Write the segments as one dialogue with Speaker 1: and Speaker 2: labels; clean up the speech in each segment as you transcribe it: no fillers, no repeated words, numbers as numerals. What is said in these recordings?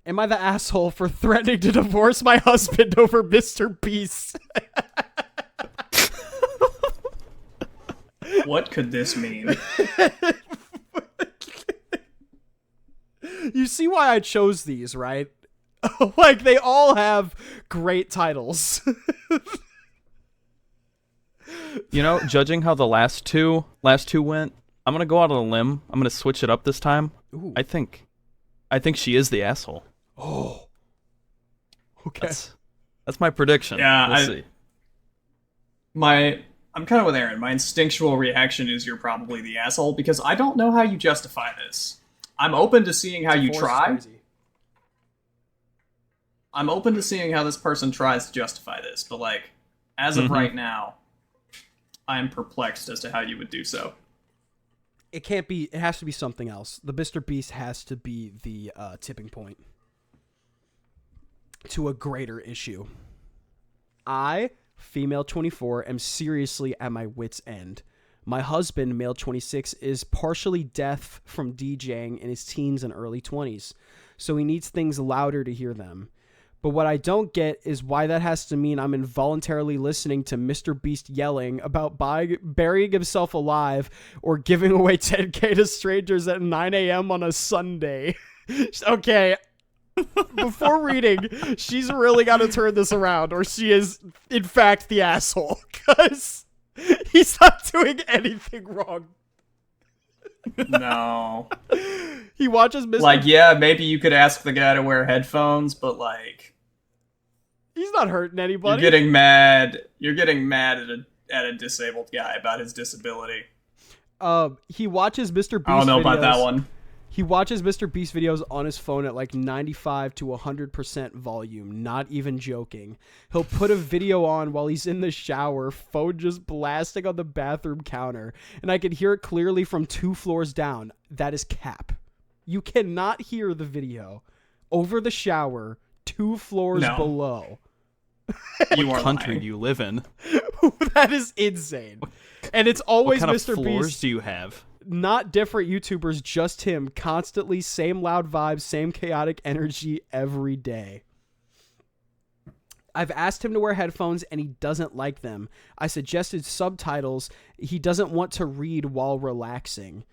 Speaker 1: Am I the asshole for threatening to divorce my husband over Mr. Beast?
Speaker 2: What could this mean?
Speaker 1: You see why I chose these, right? Like, they all have great titles.
Speaker 3: You know, judging how the last two went, I'm gonna go out on a limb. I'm gonna switch it up this time.
Speaker 1: Ooh.
Speaker 3: I think she is the asshole.
Speaker 1: Oh. Okay.
Speaker 3: That's my prediction.
Speaker 2: Yeah,
Speaker 3: we'll see.
Speaker 2: I'm kind of with Aaron. My instinctual reaction is you're probably the asshole because I don't know how you justify this. I'm open to seeing how you try. I'm open to seeing how this person tries to justify this, but like, as of right now, I'm perplexed as to how you would do so.
Speaker 1: It has to be something else. The Mr. Beast has to be the tipping point to a greater issue. I, female 24, am seriously at my wit's end. My husband, male 26, is partially deaf from DJing in his teens and early 20s, so he needs things louder to hear them. But what I don't get is why that has to mean I'm involuntarily listening to Mr. Beast yelling about burying himself alive or giving away 10K to strangers at 9 a.m. on a Sunday. Okay, before reading, she's really got to turn this around, or she is, in fact, the asshole, because he's not doing anything wrong.
Speaker 2: No.
Speaker 1: He watches Mr.
Speaker 2: Like, yeah, maybe you could ask the guy to wear headphones, but like,
Speaker 1: he's not hurting anybody.
Speaker 2: You're getting mad at a disabled guy about his disability.
Speaker 1: He watches Mr. Beast
Speaker 2: I don't know
Speaker 1: videos.
Speaker 2: about that one.
Speaker 1: He watches Mr. Beast videos on his phone at like 95 to 100% volume, not even joking. He'll put a video on while he's in the shower, phone just blasting on the bathroom counter, and I can hear it clearly from 2 floors down. That is cap. You cannot hear the video over the shower 2 floors below.
Speaker 3: What country do you live in?
Speaker 1: That is insane. And it's always
Speaker 3: what kind
Speaker 1: Mr.
Speaker 3: of floors
Speaker 1: Beast.
Speaker 3: do you have?
Speaker 1: Not different YouTubers, just him. Constantly same loud vibes, same chaotic energy every day. I've asked him to wear headphones and he doesn't like them. I suggested subtitles. He doesn't want to read while relaxing.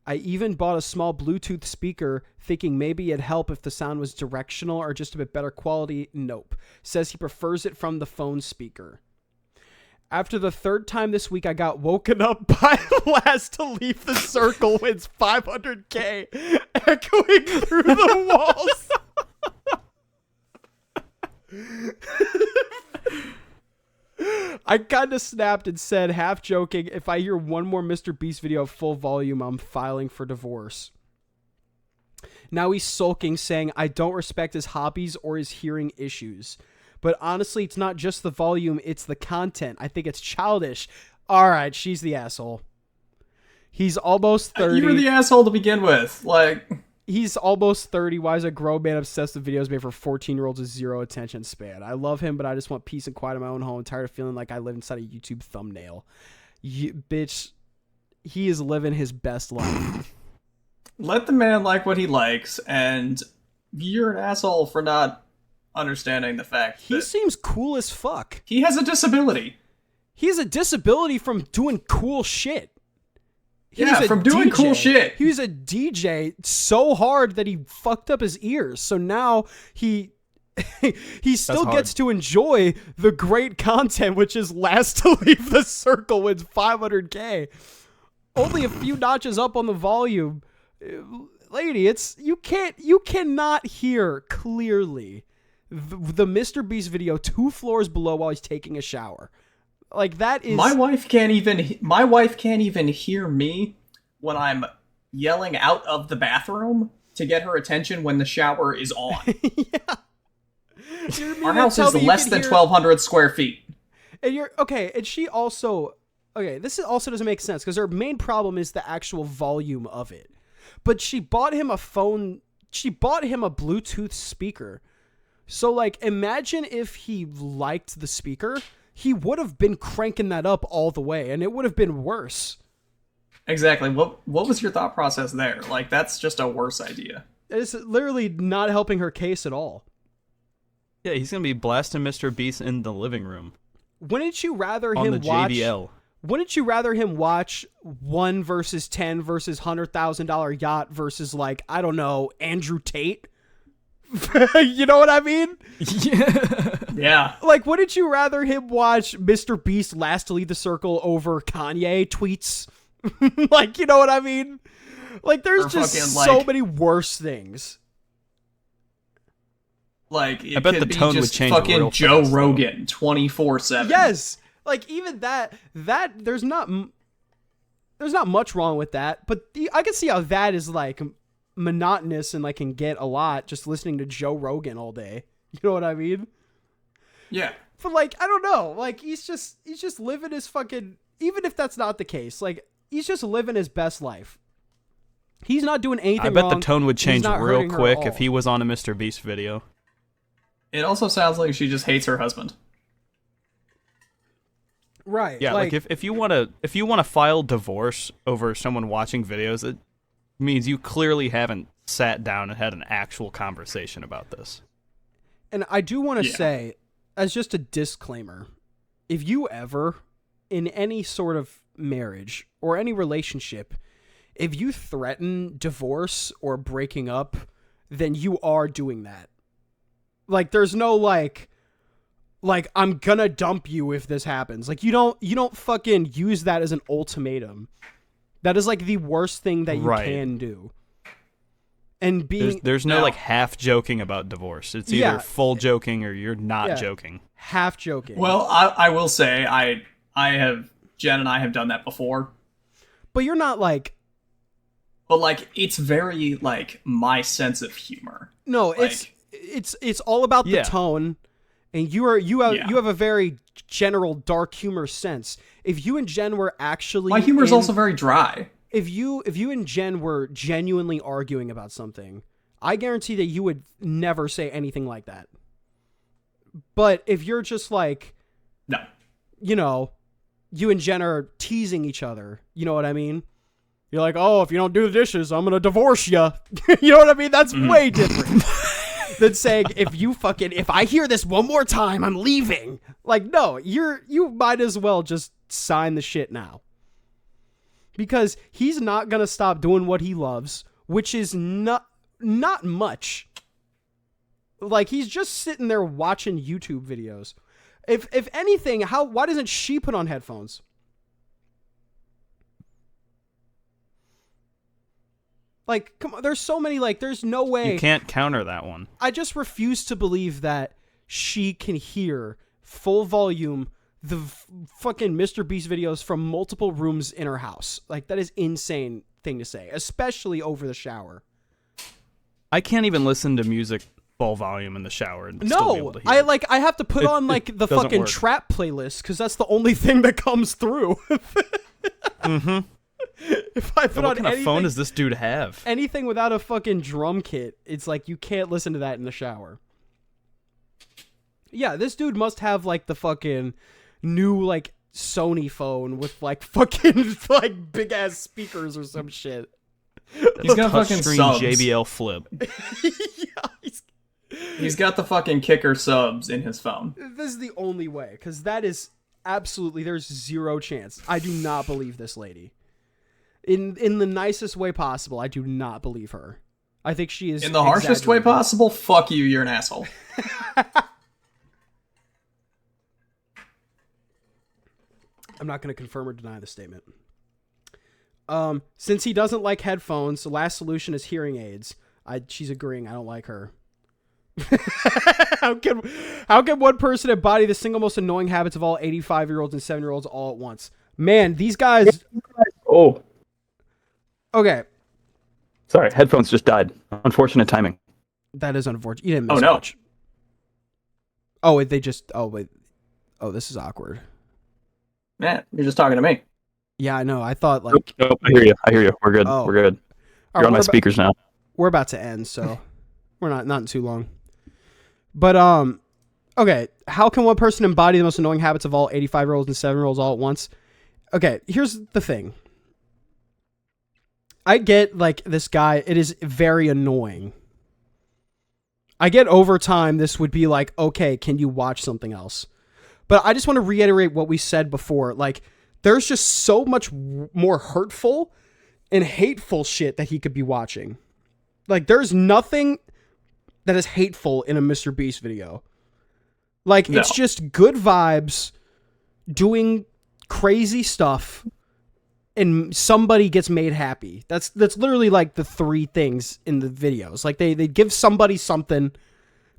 Speaker 1: I even bought a small Bluetooth speaker thinking maybe it'd help if the sound was directional or just a bit better quality. Nope. Says he prefers it from the phone speaker. After the 3rd time this week, I got woken up by Last to Leave the Circle wins 500K echoing through the walls. I kind of snapped and said, half joking, if I hear one more Mr. Beast video at full volume, I'm filing for divorce. Now he's sulking, saying I don't respect his hobbies or his hearing issues. But honestly, it's not just the volume, it's the content. I think it's childish. All right, she's the asshole. He's almost 30.
Speaker 2: You were the asshole to begin with. Like,
Speaker 1: he's almost 30. Why is a grown man obsessed with videos made for 14-year-olds with zero attention span? I love him, but I just want peace and quiet in my own home. I'm tired of feeling like I live inside a YouTube thumbnail. Bitch, he is living his best life.
Speaker 2: Let the man like what he likes, and you're an asshole for not understanding the fact
Speaker 1: he
Speaker 2: that
Speaker 1: seems cool as fuck.
Speaker 2: He has a disability.
Speaker 1: He has a disability from doing cool shit.
Speaker 2: From doing cool shit.
Speaker 1: He was a DJ so hard that he fucked up his ears. So now he still gets to enjoy the great content, which is Last to Leave the Circle wins 500K. Only a few notches up on the volume. Lady, you cannot hear clearly the Mr. Beast video 2 floors below while he's taking a shower. Like, that is...
Speaker 2: My wife can't even hear me when I'm yelling out of the bathroom to get her attention when the shower is on.
Speaker 1: Yeah.
Speaker 2: Our house is less than 1,200 square feet.
Speaker 1: And you're okay, and she also... Okay, this also doesn't make sense, because her main problem is the actual volume of it. But she bought him a phone... She bought him a Bluetooth speaker. So, like, imagine if he liked the speaker... He would have been cranking that up all the way, and it would have been worse.
Speaker 2: Exactly. What was your thought process there? Like, that's just a worse idea.
Speaker 1: It's literally not helping her case at all.
Speaker 3: Yeah, he's gonna be blasting Mr. Beast in the living room
Speaker 1: Wouldn't you rather
Speaker 3: on
Speaker 1: him
Speaker 3: the
Speaker 1: watch?
Speaker 3: JBL.
Speaker 1: Wouldn't you rather him watch 1 versus 10 versus $100,000 yacht versus like, I don't know, Andrew Tate? You know what I mean?
Speaker 2: Yeah.
Speaker 1: Like, wouldn't you rather him watch Mr. Beast last to leave the circle over Kanye tweets? Like, you know what I mean? Like, there's
Speaker 2: Or
Speaker 1: just
Speaker 2: fucking,
Speaker 1: so
Speaker 2: like-
Speaker 1: many worse things.
Speaker 2: Like, it
Speaker 3: I bet
Speaker 2: could
Speaker 3: the
Speaker 2: be
Speaker 3: tone would
Speaker 2: just
Speaker 3: change
Speaker 2: fucking
Speaker 3: real
Speaker 2: Joe
Speaker 3: fast, though.
Speaker 2: Rogan 24/7.
Speaker 1: Yes, like even that there's not much wrong with that, but I can see how that is like monotonous and like can get a lot just listening to Joe Rogan all day. You know what I mean?
Speaker 2: Yeah.
Speaker 1: But like I don't know, like he's just living his fucking, even if that's not the case, like he's just living his best life. He's not doing anything
Speaker 3: I bet
Speaker 1: wrong.
Speaker 3: the tone would
Speaker 1: He's
Speaker 3: change
Speaker 1: not
Speaker 3: real
Speaker 1: hurting her
Speaker 3: quick
Speaker 1: at
Speaker 3: if
Speaker 1: all.
Speaker 3: he was on a Mr. Beast video.
Speaker 2: It also sounds like she just hates her husband.
Speaker 1: Right.
Speaker 3: Yeah, like if you wanna file divorce over someone watching videos, it means you clearly haven't sat down and had an actual conversation about this.
Speaker 1: And I do want to
Speaker 2: Yeah.
Speaker 1: say, as just a disclaimer, if you ever, in any sort of marriage or any relationship, if you threaten divorce or breaking up, then you are doing that. Like, there's no like I'm gonna dump you if this happens. Like, you don't fucking use that as an ultimatum. That is like the worst thing that you
Speaker 3: Right.
Speaker 1: can do. And being
Speaker 3: There's no
Speaker 2: No.
Speaker 3: like half joking about divorce. It's either
Speaker 1: Yeah.
Speaker 3: full joking or you're not
Speaker 1: Yeah.
Speaker 3: joking.
Speaker 1: half joking.
Speaker 2: Well, I will say Jen and I have done that before.
Speaker 1: but you're not like,
Speaker 2: But like it's very like my sense of humor.
Speaker 1: no,
Speaker 2: Like-
Speaker 1: it's all about the
Speaker 3: Yeah.
Speaker 1: tone, and you
Speaker 2: Yeah.
Speaker 1: have a very general dark humor sense. If you and Jen were actually
Speaker 2: My humor is also very dry.
Speaker 1: if you and Jen were genuinely arguing about something, I guarantee that you would never say anything like that. But if you're just like,
Speaker 2: No.
Speaker 1: you know, you and Jen are teasing each other, you know what I mean? You're like, oh, if you don't do the dishes, I'm gonna divorce you. You know what I mean? That's way different than saying if I hear this one more time, I'm leaving. Like, no, you might as well just sign the shit now. Because he's not gonna stop doing what he loves, which is not much. Like, he's just sitting there watching YouTube videos. If anything, why doesn't she put on headphones? Like, come on, there's so many, like, there's no way.
Speaker 3: You can't counter that one.
Speaker 1: I just refuse to believe that she can hear full volume the fucking Mr. Beast videos from multiple rooms in her house. Like, that is insane thing to say, especially over the shower.
Speaker 3: I can't even listen to music full volume in the shower and still be able
Speaker 1: No,
Speaker 3: to hear it.
Speaker 1: I have to put on like the
Speaker 3: doesn't
Speaker 1: fucking
Speaker 3: work.
Speaker 1: trap playlist because that's the only thing that comes through.
Speaker 3: Mm-hmm.
Speaker 1: If I put
Speaker 3: What
Speaker 1: on
Speaker 3: kind of phone does this dude have?
Speaker 1: anything without a fucking drum kit, it's like you can't listen to that in the shower. Yeah, this dude must have like the fucking new like Sony phone with like fucking like big ass speakers or some shit.
Speaker 2: He's got fucking
Speaker 3: Touchscreen
Speaker 2: subs.
Speaker 3: JBL Flip.
Speaker 1: Yeah,
Speaker 2: He's got the fucking kicker subs in his phone.
Speaker 1: this is the only way, because that is absolutely, there's zero chance. I do not believe this lady. In the nicest way possible, I do not believe her. I think she is
Speaker 2: In the harshest way
Speaker 1: exaggerating.
Speaker 2: possible, fuck you, you're an asshole.
Speaker 1: I'm not going to confirm or deny the statement. Since he doesn't like headphones, the last solution is hearing aids. She's agreeing. I don't like her. How can one person embody the single most annoying habits of all 85-year-olds and 7-year-olds all at once? Man, these guys.
Speaker 4: Oh,
Speaker 1: Okay,
Speaker 4: sorry. Headphones just died. Unfortunate timing.
Speaker 1: that is unfortunate. You didn't miss
Speaker 2: Oh, no.
Speaker 1: much. Oh, wait, they just. Oh, wait. Oh, this is awkward.
Speaker 2: Man, you're just talking to me.
Speaker 1: Yeah, I know. I thought like
Speaker 4: Nope, I hear you. I hear you. We're good.
Speaker 1: Oh.
Speaker 4: We're good.
Speaker 1: all
Speaker 4: You're on
Speaker 1: right,
Speaker 4: my speakers now.
Speaker 1: we're about to end, so we're not in too long. But okay, how can one person embody the most annoying habits of all 85-year-olds and 7-year-olds all at once? Okay, here's the thing. I get like this guy, it is very annoying I get over time this would be like, okay, can you watch something else? But I just want to reiterate what we said before. Like, there's just so much more hurtful and hateful shit that he could be watching. Like, there's nothing that is hateful in a Mr. Beast video. Like, it's just good vibes, doing crazy stuff, and somebody gets made happy. That's literally like the three things in the videos. Like, they give somebody something,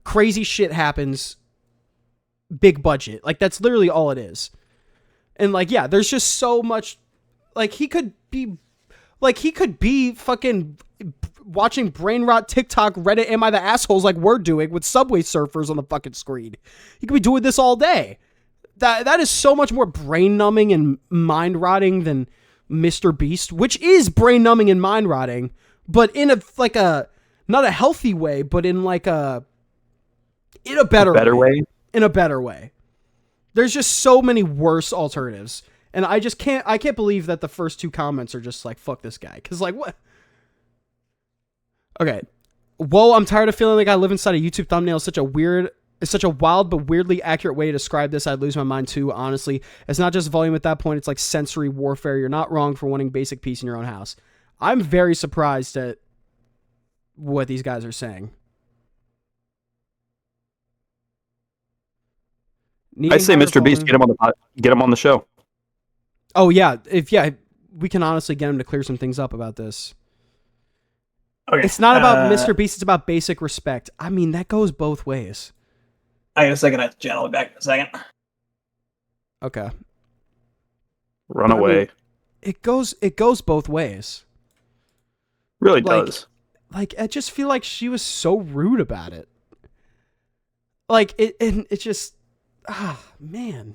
Speaker 1: crazy shit happens, big budget. Like, that's literally all it is. And like, yeah, there's just so much. Like, he could be fucking watching brain rot TikTok, Reddit, Am I the Assholes like we're doing with Subway Surfers on the fucking screen. He could be doing this all day. That is so much more brain numbing and mind rotting than Mr. Beast, which is brain numbing and mind rotting, but in a not a healthy way, but in a better way. In a better way. There's just so many worse alternatives. And I can't believe that the first two comments are just like, fuck this guy. Cause like, what? Okay. Whoa, I'm tired of feeling like I live inside a YouTube thumbnail. It's such a wild but weirdly accurate way to describe this. I'd lose my mind too, honestly. It's not just volume at that point. It's like sensory warfare. You're not wrong for wanting basic peace in your own house. I'm very surprised at what these guys are saying.
Speaker 4: I say Mr. Beast, get him on the show.
Speaker 1: Oh yeah, we can honestly get him to clear some things up about this. Okay. It's not about Mr. Beast, it's about basic respect. I mean, that goes both ways.
Speaker 2: I got a second, I have to channel it back in a second.
Speaker 1: Okay.
Speaker 4: Run away.
Speaker 1: Mean, it goes both ways.
Speaker 4: Really does.
Speaker 1: Like, I just feel like she was so rude about it. Like, it just, man.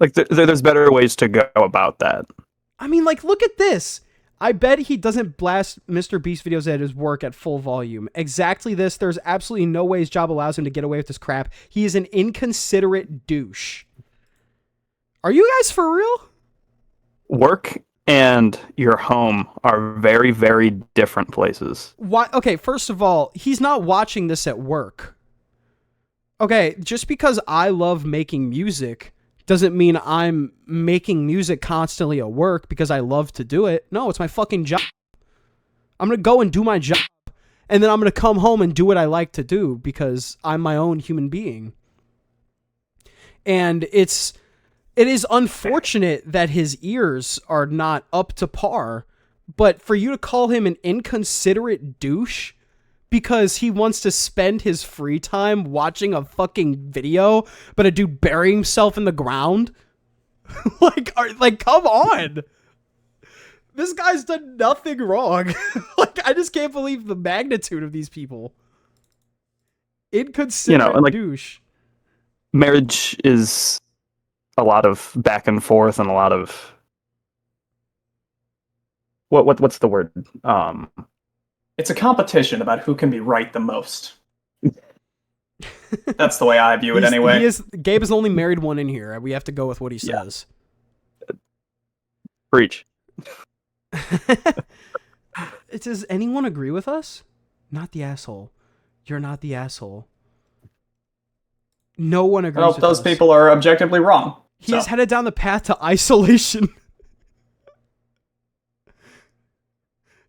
Speaker 4: Like, there's better ways to go about that.
Speaker 1: I mean, like, look at this. I bet he doesn't blast Mr. Beast videos at his work at full volume. Exactly this. There's absolutely no way his job allows him to get away with this crap. He is an inconsiderate douche. Are you guys for real?
Speaker 4: Work and your home are very, very different places.
Speaker 1: Why? Okay, first of all, he's not watching this at work. Okay, just because I love making music doesn't mean I'm making music constantly at work because I love to do it. No, it's my fucking job. I'm going to go and do my job, and then I'm going to come home and do what I like to do because I'm my own human being. And it is unfortunate that his ears are not up to par, but for you to call him an inconsiderate douche because he wants to spend his free time watching a fucking video, but a dude burying himself in the ground? like, come on. This guy's done nothing wrong. Like, I just can't believe the magnitude of these people. Inconsiderate douche.
Speaker 4: Marriage is a lot of back and forth and a lot of what's the word?
Speaker 2: It's a competition about who can be right the most. That's the way I view it anyway.
Speaker 1: Gabe is the only married one in here. We have to go with what he says.
Speaker 4: Preach.
Speaker 1: Does anyone agree with us? Not the asshole. You're not the asshole. No one agrees with us.
Speaker 2: Those people are objectively wrong.
Speaker 1: He is headed down the path to isolation.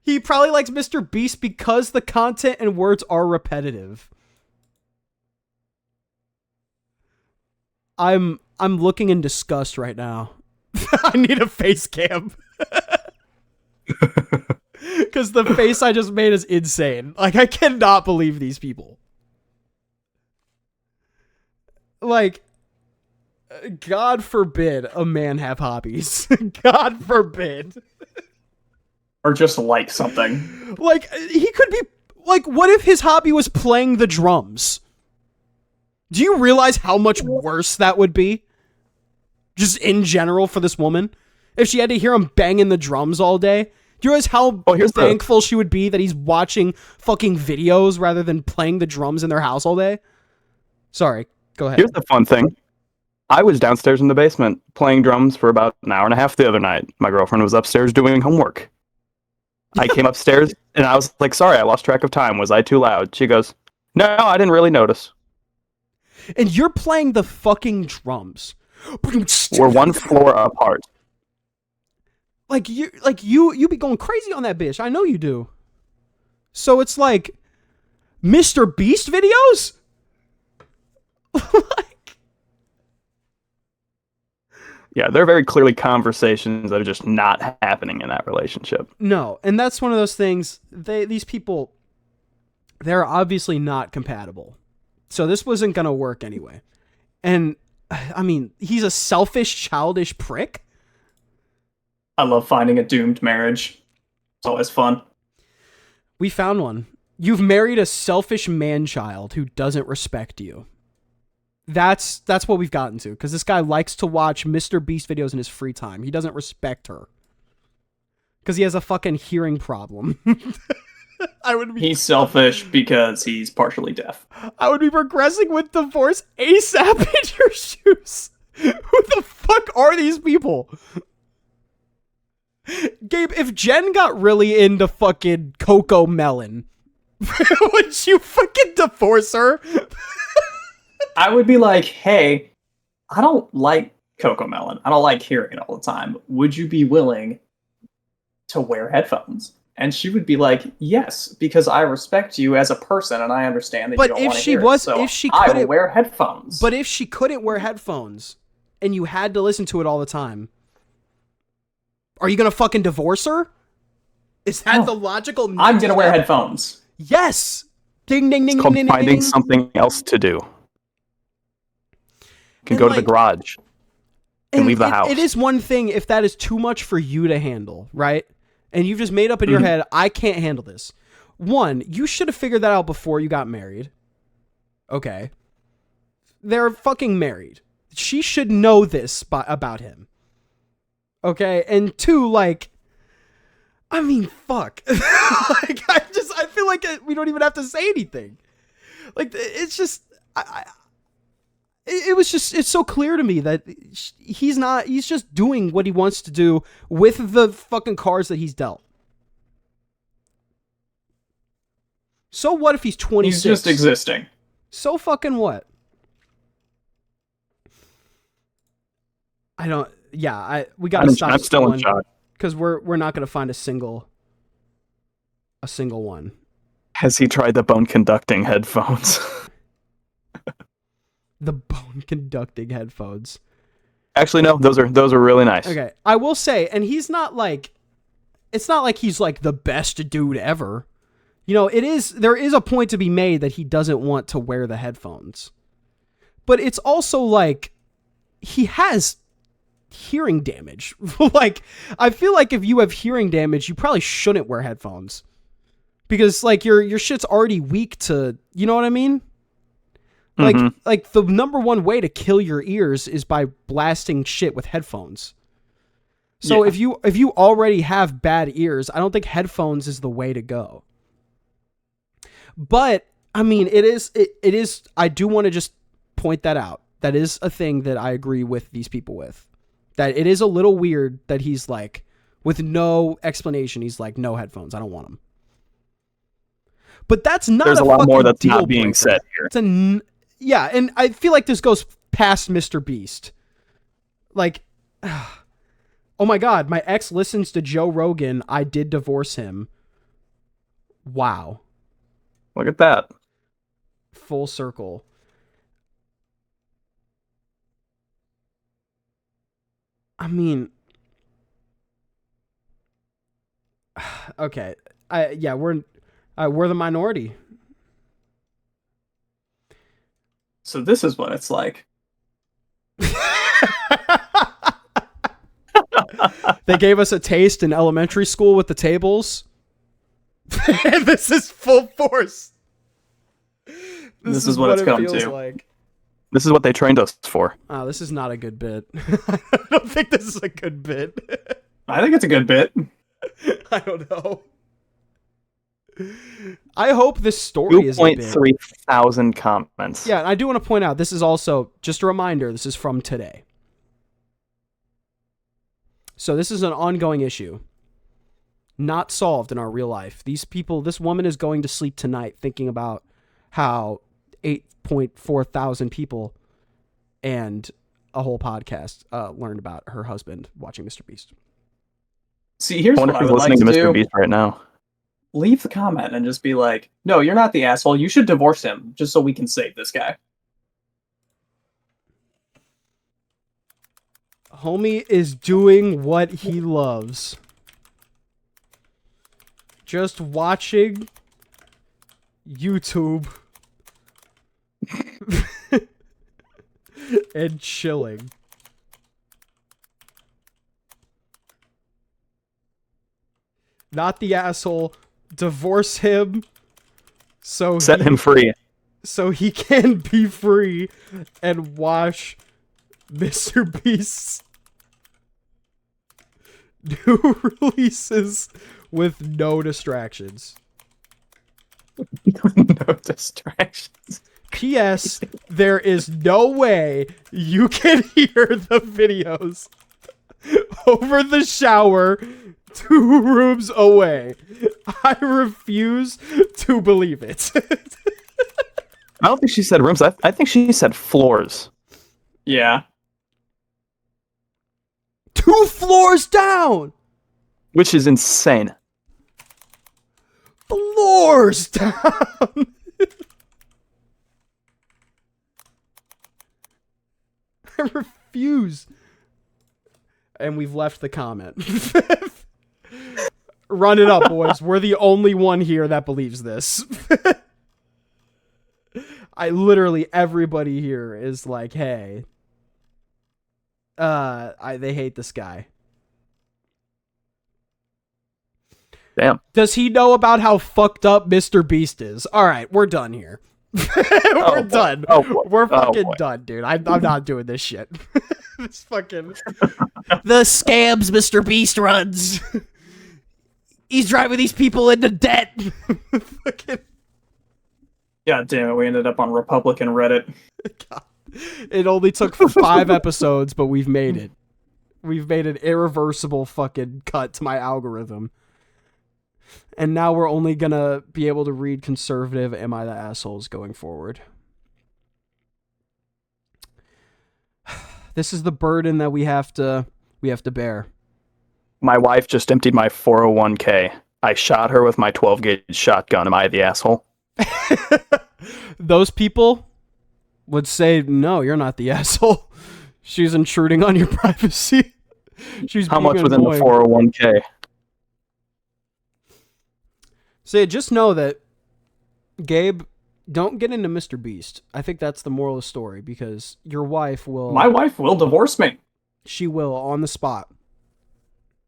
Speaker 1: He probably likes Mr. Beast because the content and words are repetitive. I'm looking in disgust right now. I need a face cam. Because the face I just made is insane. Like, I cannot believe these people. Like, God forbid a man have hobbies. God forbid.
Speaker 2: Or just like something.
Speaker 1: Like, he could be... Like, what if his hobby was playing the drums? Do you realize how much worse that would be? Just in general for this woman? If she had to hear him banging the drums all day? Do you realize how thankful she would be that he's watching fucking videos rather than playing the drums in their house all day? Sorry, go ahead.
Speaker 4: Here's the fun thing. I was downstairs in the basement playing drums for about an hour and a half the other night. My girlfriend was upstairs doing homework. I came upstairs and I was like, sorry, I lost track of time. Was I too loud? She goes, no, I didn't really notice.
Speaker 1: And you're playing the fucking drums.
Speaker 4: We're one floor apart.
Speaker 1: You be going crazy on that bitch. I know you do. So it's like Mr. Beast videos? Like,
Speaker 4: Yeah, they're very clearly conversations that are just not happening in that relationship.
Speaker 1: no, and that's one of those things. These people, they're obviously not compatible. So this wasn't gonna work anyway. And I mean, he's a selfish, childish prick.
Speaker 2: I love finding a doomed marriage. It's always fun.
Speaker 1: We found one. You've married a selfish man-child who doesn't respect you. That's what we've gotten to, because this guy likes to watch Mr. Beast videos in his free time. He doesn't respect her. Because he has a fucking hearing problem.
Speaker 2: He's selfish because he's partially deaf.
Speaker 1: I would be progressing with divorce ASAP in your shoes. Who the fuck are these people? Gabe, if Jen got really into fucking Coco Melon, would you fucking divorce her?
Speaker 2: I would be like, hey, I don't like Coco Melon. I don't like hearing it all the time. Would you be willing to wear headphones? And she would be like, yes, because I respect you as a person and I understand that you don't want to hear it. So I will wear headphones.
Speaker 1: But if she couldn't wear headphones and you had to listen to it all the time, are you going to fucking divorce her? Is that the logical next
Speaker 2: I'm going to wear
Speaker 1: step?
Speaker 2: headphones.
Speaker 1: Yes. Ding, ding, ding,
Speaker 4: It's called
Speaker 1: ding, ding,
Speaker 4: finding
Speaker 1: ding.
Speaker 4: something else to do. You can
Speaker 1: And
Speaker 4: go to the garage. You can leave the house.
Speaker 1: It is one thing if that is too much for you to handle, right? And you've just made up in your head, I can't handle this. One, you should have figured that out before you got married. Okay. They're fucking married. She should know this about him. Okay? And two, like, I mean, fuck. Like, I feel like we don't even have to say anything. Like, it's just, it's so clear to me that he's just doing what he wants to do with the fucking cards that he's dealt. So what if he's 26?
Speaker 2: He's just existing.
Speaker 1: So fucking what? We gotta stop.
Speaker 4: I'm still in shock.
Speaker 1: Because we're not gonna find a single one.
Speaker 4: Has he tried the bone conducting headphones?
Speaker 1: The bone conducting headphones.
Speaker 4: Actually, no, those are really nice.
Speaker 1: Okay, I will say, and he's not like, it's not like he's like the best dude ever. You know, there is a point to be made that he doesn't want to wear the headphones. But it's also like, he has hearing damage. Like, I feel like if you have hearing damage, you probably shouldn't wear headphones. Because, like, your shit's already weak to, you know what I mean? Like the number one way to kill your ears is by blasting shit with headphones. So if you already have bad ears, I don't think headphones is the way to go. But I mean, it is. I do want to just point that out. That is a thing that I agree with these people with. That it is a little weird that he's like, with no explanation, he's like, no headphones. I don't want them. But that's not.
Speaker 4: There's a lot more that's not being
Speaker 1: breaker.
Speaker 4: said here.
Speaker 1: Yeah, and I feel like this goes past Mr. Beast. Like, oh my God, my ex listens to Joe Rogan. I did divorce him. Wow.
Speaker 4: Look at that.
Speaker 1: Full circle. I mean, okay. We're the minority.
Speaker 2: So this is what it's like.
Speaker 1: They gave us a taste in elementary school with the tables. And this is full force.
Speaker 2: This is what it's come
Speaker 1: feels
Speaker 2: to.
Speaker 1: like.
Speaker 4: This is what they trained us for.
Speaker 1: Oh, this is not a good bit. I don't think this is a good bit.
Speaker 2: I think it's a good bit.
Speaker 1: I don't know. I hope this story is a bit.
Speaker 4: 2.3 thousand comments.
Speaker 1: Yeah, and I do want to point out, this is also, just a reminder, this is from today. So this is an ongoing issue. not solved in our real life. This woman is going to sleep tonight thinking about how 8.4 thousand people and a whole podcast learned about her husband watching Mr. Beast.
Speaker 2: See, here's
Speaker 4: I wonder
Speaker 2: what
Speaker 4: if
Speaker 2: I
Speaker 4: he's
Speaker 2: would like
Speaker 4: listening
Speaker 2: to
Speaker 4: to Mr.
Speaker 2: do.
Speaker 4: Beast right now.
Speaker 2: Leave the comment and just be like, no, you're not the asshole. You should divorce him just so we can save this guy.
Speaker 1: Homie is doing what he loves. Just watching YouTube and chilling. Not the asshole. Divorce him so
Speaker 4: Set him free.
Speaker 1: so he can be free and watch Mr. Beast's new releases with no distractions.
Speaker 2: No distractions.
Speaker 1: P.S. There is no way you can hear the videos over the shower 2 rooms away. I refuse to believe it.
Speaker 4: I don't think she said rooms. I think she said floors.
Speaker 2: Yeah.
Speaker 1: 2 floors down.
Speaker 4: Which is insane.
Speaker 1: Floors down. I refuse. And we've left the comment. Run it up, boys. We're the only one here that believes this. Everybody here is like, hey, they hate this guy.
Speaker 4: Damn.
Speaker 1: Does he know about how fucked up Mr. Beast is? All right, we're done here. We're done. We're fucking done, dude. I'm not doing this shit. This fucking the scams Mr. Beast runs. He's driving these people into debt. Fucking
Speaker 2: God damn it, we ended up on Republican Reddit.
Speaker 1: God. It only took 5 episodes, but we've made it. We've made an irreversible fucking cut to my algorithm. And now we're only gonna be able to read conservative Am I the Assholes going forward. This is the burden that we have to bear.
Speaker 4: My wife just emptied my 401k. I shot her with my 12-gauge shotgun. Am I the asshole?
Speaker 1: Those people would say, no, you're not the asshole. She's intruding on your privacy. She's
Speaker 4: How
Speaker 1: being
Speaker 4: much within the
Speaker 1: annoying.
Speaker 4: 401k?
Speaker 1: So just know that, Gabe, don't get into Mr. Beast. I think that's the moral of the story, because your wife will...
Speaker 2: My wife will divorce me.
Speaker 1: She will, on the spot.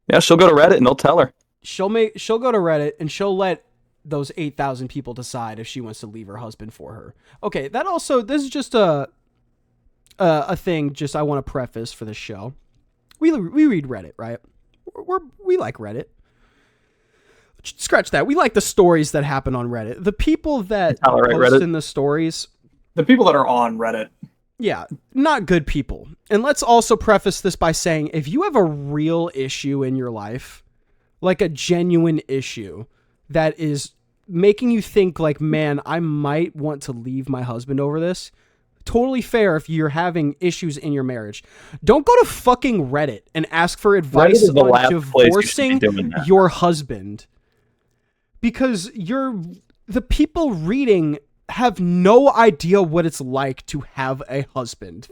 Speaker 4: Yeah, she'll go to Reddit and they'll tell her.
Speaker 1: She'll go to Reddit and she'll let those 8,000 people decide if she wants to leave her husband for her. Okay, this is just a thing. Just I want to preface for the show. We read Reddit, right? We like Reddit. Scratch that. We like the stories that happen on Reddit. The people that post
Speaker 4: Reddit.
Speaker 1: in the stories,
Speaker 2: The people that are on Reddit.
Speaker 1: yeah, not good people. And let's also preface this by saying, if you have a real issue in your life, like a genuine issue that is making you think like, man, I might want to leave my husband over this, totally fair if you're having issues in your marriage. Don't go to fucking Reddit and ask for advice on divorcing your husband. Because the people reading have no idea what it's like to have a husband.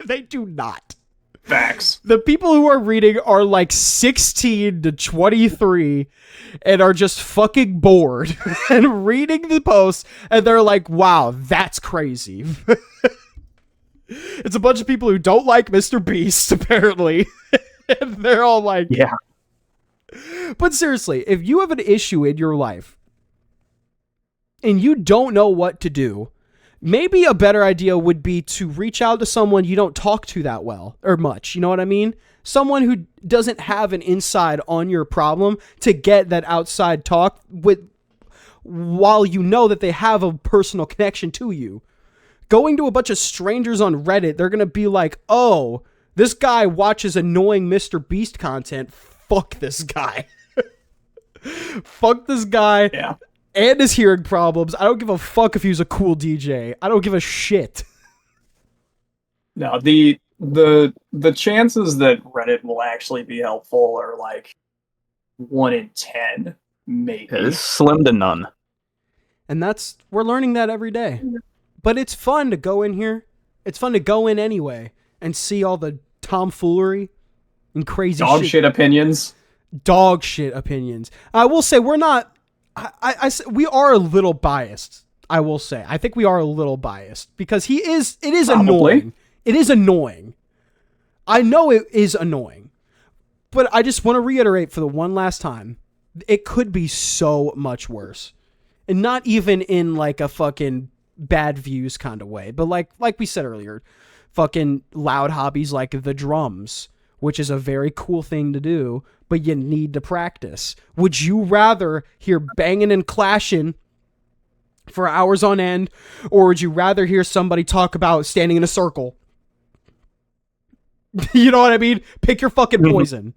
Speaker 1: They do not.
Speaker 2: Facts.
Speaker 1: The people who are reading are like 16 to 23 and are just fucking bored and reading the posts, and they're like, wow, that's crazy. It's a bunch of people who don't like Mr. Beast, apparently. And they're all like...
Speaker 4: Yeah.
Speaker 1: But seriously, if you have an issue in your life and you don't know what to do, maybe a better idea would be to reach out to someone you don't talk to that well or much. You know what I mean? Someone who doesn't have an inside on your problem to get that outside talk with, while you know that they have a personal connection to you. Going to a bunch of strangers on Reddit, they're going to be like, oh, this guy watches annoying Mr. Beast content. Fuck this guy. Fuck this guy
Speaker 2: Yeah.
Speaker 1: and his hearing problems. I don't give a fuck if he was a cool DJ. I don't give a shit.
Speaker 2: No, the chances that Reddit will actually be helpful are like 1 in 10, maybe.
Speaker 4: It's slim to none.
Speaker 1: And we're learning that every day. But it's fun to go in here. It's fun to go in anyway and see all the tomfoolery and crazy
Speaker 2: Dog shit opinions.
Speaker 1: Dog shit opinions. I will say we're not. We are a little biased. I will say. I think we are a little biased because it is
Speaker 2: Probably.
Speaker 1: annoying. It is annoying. I know it is annoying. But I just want to reiterate for the one last time, it could be so much worse. And not even in like a fucking bad views kind of way, but like we said earlier, fucking loud hobbies like the drums, which is a very cool thing to do, but you need to practice. Would you rather hear banging and clashing for hours on end, or would you rather hear somebody talk about standing in a circle? You know what I mean? Pick your fucking poison.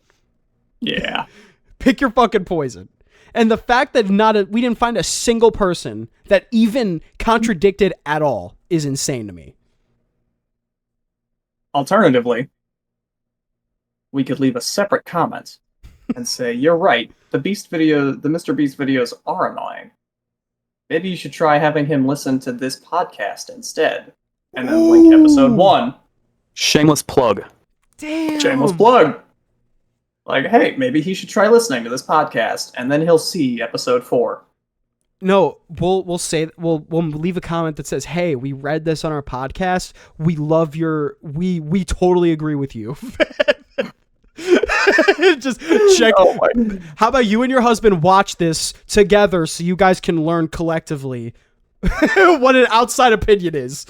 Speaker 2: Yeah.
Speaker 1: Pick your fucking poison. And the fact that we didn't find a single person that even contradicted at all is insane to me.
Speaker 2: Alternatively, we could leave a separate comment and say, "You're right. The Mr. Beast videos are annoying. Maybe you should try having him listen to this podcast instead." And then link episode 1.
Speaker 4: Shameless plug.
Speaker 1: Damn.
Speaker 2: Shameless plug. Like, hey, maybe he should try listening to this podcast, and then he'll see episode 4.
Speaker 1: No, we'll leave a comment that says, "Hey, we read this on our podcast. We love we totally agree with you." Just check.
Speaker 2: Oh
Speaker 1: How about you and your husband watch this together so you guys can learn collectively what an outside opinion is?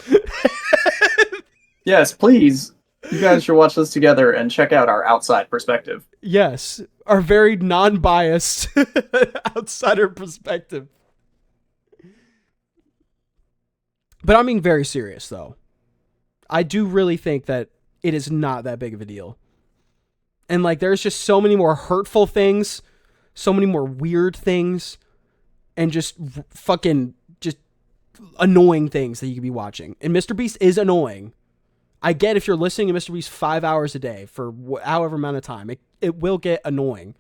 Speaker 2: Yes, please. You guys should watch this together and check out our outside perspective.
Speaker 1: Yes, our very non-biased outsider perspective. But I'm being very serious, though. I do really think that it is not that big of a deal. And, like, there's just so many more hurtful things, so many more weird things, and just fucking just annoying things that you could be watching. And Mr. Beast is annoying. I get if you're listening to Mr. Beast 5 hours a day for however amount of time, it will get annoying.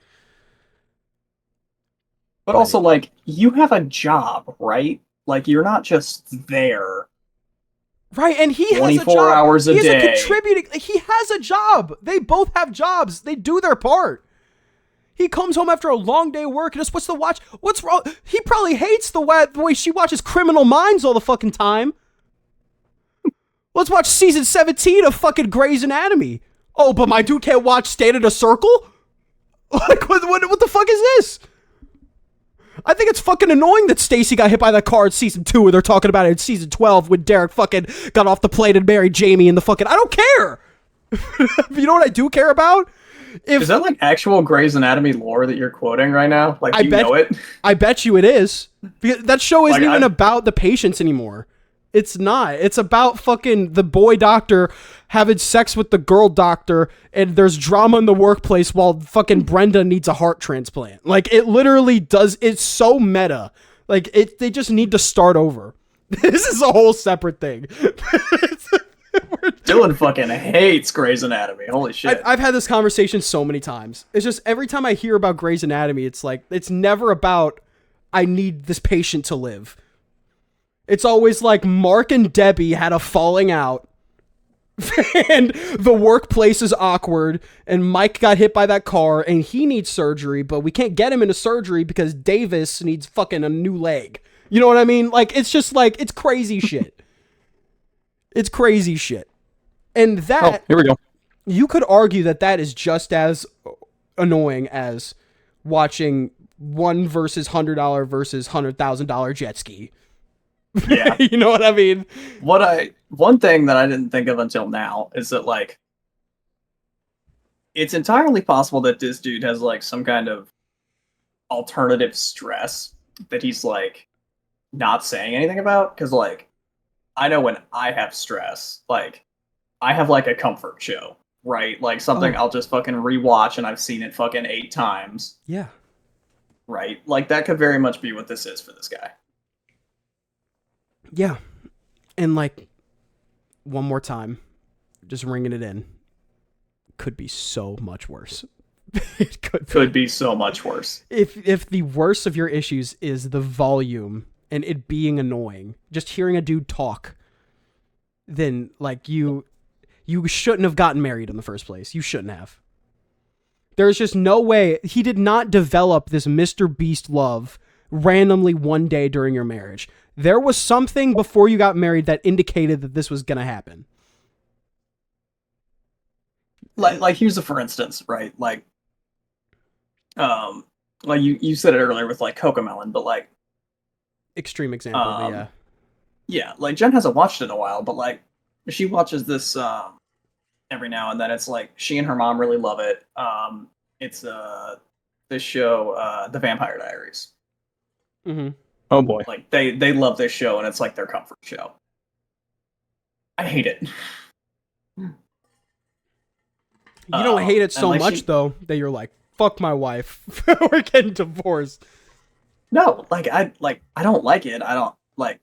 Speaker 2: But also, like, you have a job, right? Like, you're not just there.
Speaker 1: Right, and he has a
Speaker 2: 24
Speaker 1: job.
Speaker 2: hours a
Speaker 1: He's
Speaker 2: day.
Speaker 1: He has a job. They both have jobs. They do their part. He comes home after a long day of work and just wants to watch. What's wrong? He probably hates the way she watches Criminal Minds all the fucking time. Let's watch season 17 of fucking Grey's Anatomy. Oh, but my dude can't watch Stand in a Circle? Like, what the fuck is this? I think it's fucking annoying that Stacy got hit by that car in season 2 and they're talking about it in season 12 when Derek fucking got off the plane and married Jamie in the fucking... I don't care! You know what I do care about?
Speaker 2: Is that like actual Grey's Anatomy lore that you're quoting right now? Like, do you know it?
Speaker 1: I bet you it is. Because that show isn't
Speaker 2: Like,
Speaker 1: even about the patients anymore. It's not. It's about fucking the boy doctor having sex with the girl doctor, and there's drama in the workplace while fucking Brenda needs a heart transplant. Like, it literally does. It's so meta. Like, they just need to start over. This is a whole separate thing.
Speaker 2: Dylan fucking hates Grey's Anatomy. Holy shit.
Speaker 1: I've had this conversation so many times. It's just every time I hear about Grey's Anatomy, it's like, it's never about, I need this patient to live. It's always like Mark and Debbie had a falling out and the workplace is awkward and Mike got hit by that car and he needs surgery, but we can't get him into surgery because Davis needs fucking a new leg. You know what I mean? Like, it's just like, it's crazy shit. It's crazy shit. And that,
Speaker 4: here we go.
Speaker 1: You could argue that is just as annoying as watching $1 versus $100 versus $100,000 jet ski.
Speaker 2: Yeah.
Speaker 1: You know what I mean?
Speaker 2: One thing that I didn't think of until now is that, like, it's entirely possible that this dude has, like, some kind of alternative stress that he's, like, not saying anything about. Because, like, I know when I have stress, like, I have, like, a comfort show, right? Like, something I'll just fucking rewatch and I've seen it fucking 8 times.
Speaker 1: Yeah.
Speaker 2: right? Like, that could very much be what this is for this guy.
Speaker 1: Yeah. And like, one more time, just ringing it in, could be so much worse. It
Speaker 2: Could be so much worse.
Speaker 1: If the worst of your issues is the volume and it being annoying, just hearing a dude talk, then like you shouldn't have gotten married in the first place. You shouldn't have. There's just no way. He did not develop this Mr. Beast love randomly one day during your marriage. There was something before you got married that indicated that this was going to happen.
Speaker 2: Like here's a for instance, right? Like you said it earlier with like Cocomelon, but like
Speaker 1: Extreme example, but yeah.
Speaker 2: Yeah, like Jen hasn't watched it in a while, but like she watches this every now and then. It's like she and her mom really love it. It's this show, The Vampire Diaries.
Speaker 1: Mm-hmm.
Speaker 4: Oh boy.
Speaker 2: Like they love this show, and it's like their comfort show. I hate it.
Speaker 1: You don't hate it so
Speaker 2: like
Speaker 1: much though that you're like, fuck my wife. We're getting divorced.
Speaker 2: No, like I don't like it. I don't like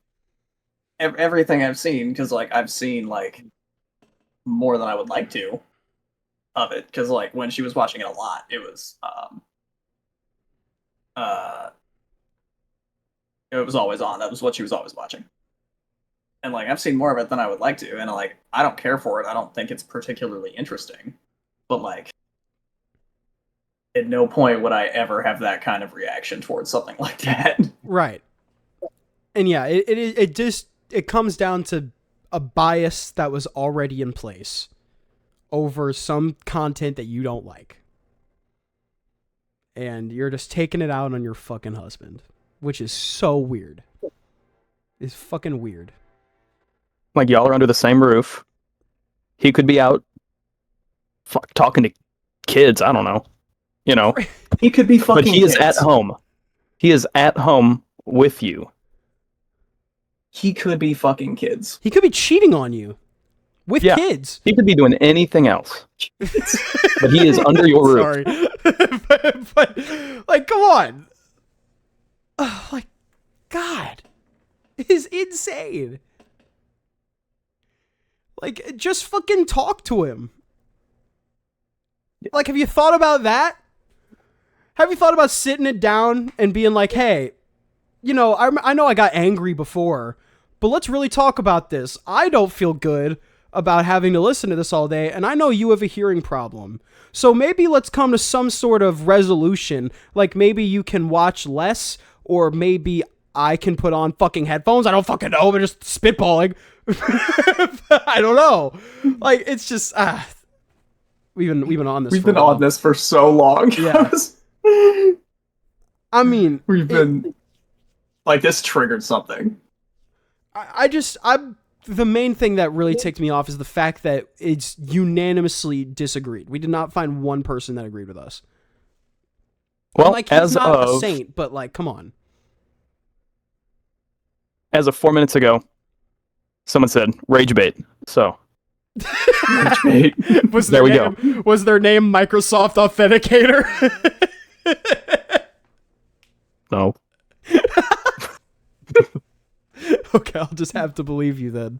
Speaker 2: everything I've seen, because like I've seen like more than I would like to of it, because like when she was watching it a lot, it was it was always on. That was what she was always watching. And like I've seen more of it than I would like to, and like I don't care for it. I don't think it's particularly interesting. But like at no point would I ever have that kind of reaction towards something like that.
Speaker 1: Right. And yeah, it comes down to a bias that was already in place over some content that you don't like. And you're just taking it out on your fucking husband, which is so weird. It's fucking weird.
Speaker 4: Like, y'all are under the same roof. He could be out talking to kids, I don't know. You know.
Speaker 2: He could be fucking
Speaker 4: But he is
Speaker 2: kids.
Speaker 4: at home. He is at home with you.
Speaker 2: He could be fucking kids.
Speaker 1: He could be cheating on you with kids.
Speaker 4: He could be doing anything else. But he is under your roof.
Speaker 1: Sorry. but, like, come on. Oh, like, God. It is insane. Like, just fucking talk to him. Like, have you thought about that? Have you thought about sitting it down and being like, hey, you know, I know I got angry before, but let's really talk about this. I don't feel good about having to listen to this all day, and I know you have a hearing problem. So maybe let's come to some sort of resolution. Like, maybe you can watch less, or maybe I can put on fucking headphones. I don't fucking know, but just spitballing. I don't know. Like, it's just we've been on this.
Speaker 2: We've been on this for so long.
Speaker 1: Yeah. I mean,
Speaker 2: we've been like, this triggered something.
Speaker 1: The main thing that really ticked me off is the fact that it's unanimously disagreed. We did not find one person that agreed with us.
Speaker 4: Well,
Speaker 1: like, he's not a saint, but like, come on.
Speaker 4: As of 4 minutes ago, someone said rage bait. So
Speaker 2: rage bait.
Speaker 1: There we go. Was their name Microsoft Authenticator?
Speaker 4: No.
Speaker 1: Okay, I'll just have to believe you then.